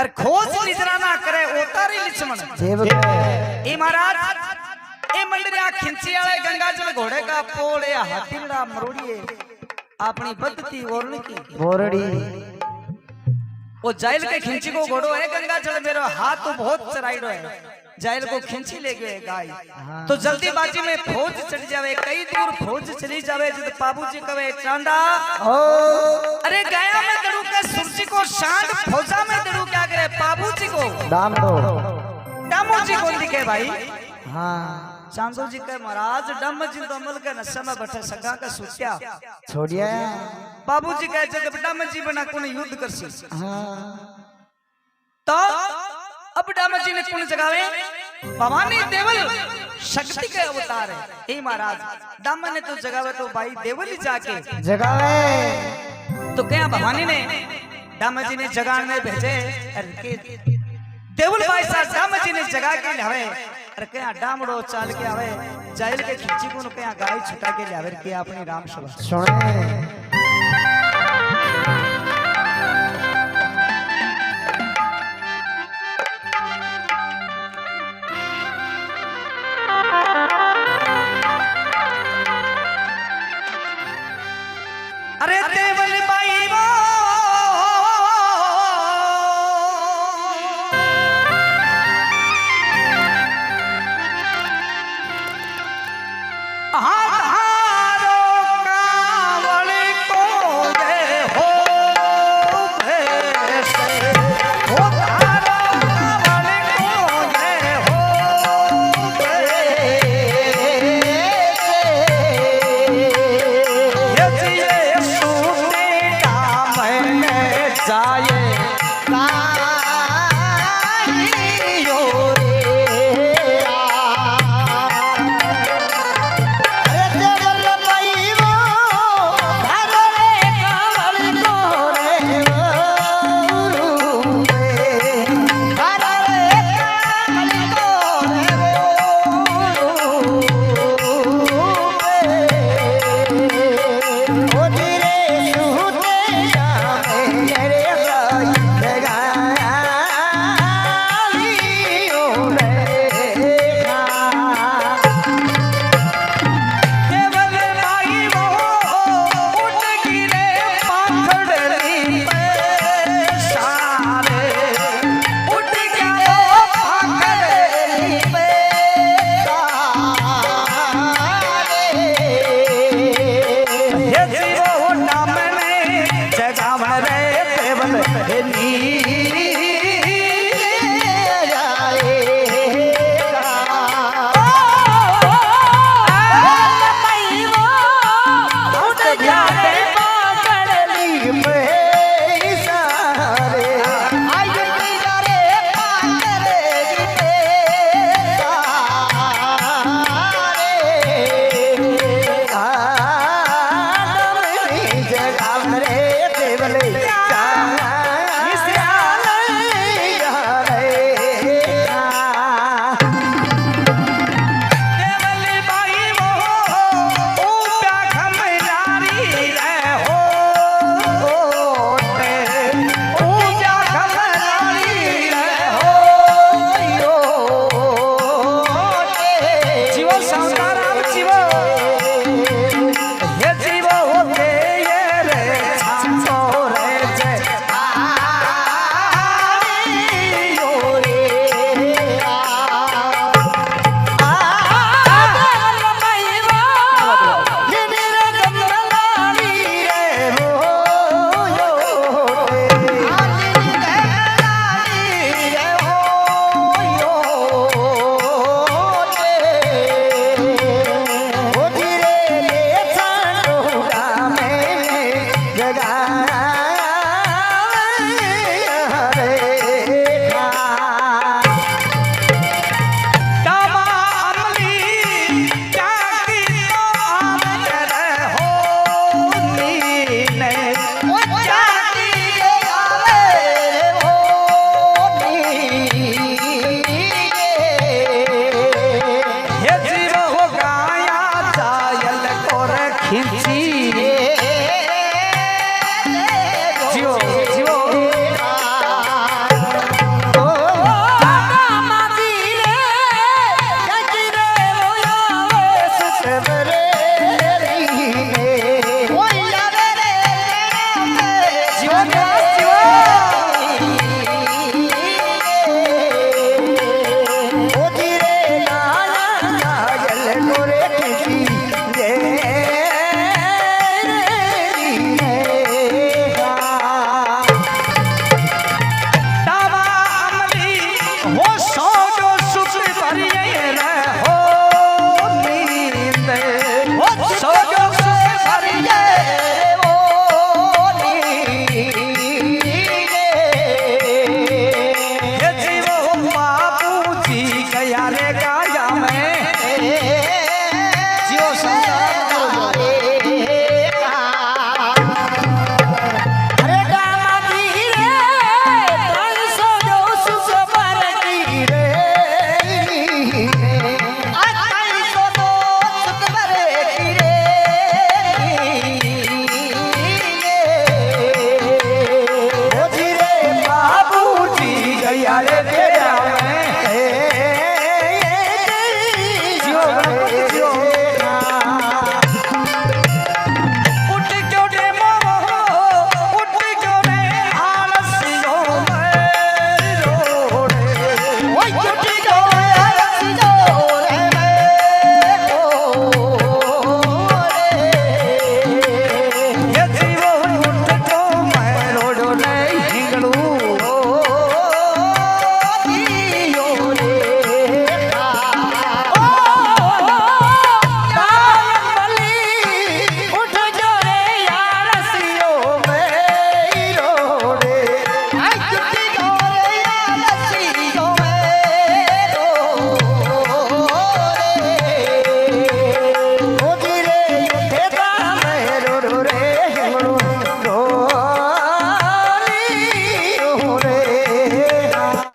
अरे खोज निजरा ना करे ओतारी लिचमन ए महाराज ए मंडरिया खिंची वाले गंगा जल घोड़े का पोड़े हाथीड़ा मरोड़िए अपनी बदती ओरणी की बोरड़ी वो जाइल के खिंची को घोड़ो है गंगा जल मेरा हाथ तो बहुत चराइडो है जाइल को खिंची ले गए गाय तो जल्दीबाजी में फौज चढ़ जावे कई दूर फौज चली जावे जब बाबूजी कहे चांदा अरे गया में दड़ू के सुरजी को शांत फौजा में दड़ू क्या करे बाबूजी को दाम दो दामो जी को दिखे भाई हाँ चांदो जी के महाराज डम जी तो अमल के नशा में बैठे सगा का सुत्या छोड़िया बाबूजी कहे जब डम जी बना कौन युद्ध कर सी तो अब डम जी ने कौन जगावे भवानी देवल शक्ति के अवतार है हे महाराज डम ने तो जगावे तो भाई देवल ही जाके जगावे तो क्या भवानी ने डम जी ने जगाने में भेजे अरे देवल भाई साहब डम जी ने जगा के लावे अरे क्या डामड़ो चाल के आवे जाइल के खिंची को क्या गाय छुटा के लावे के अपनी राम सभा सुने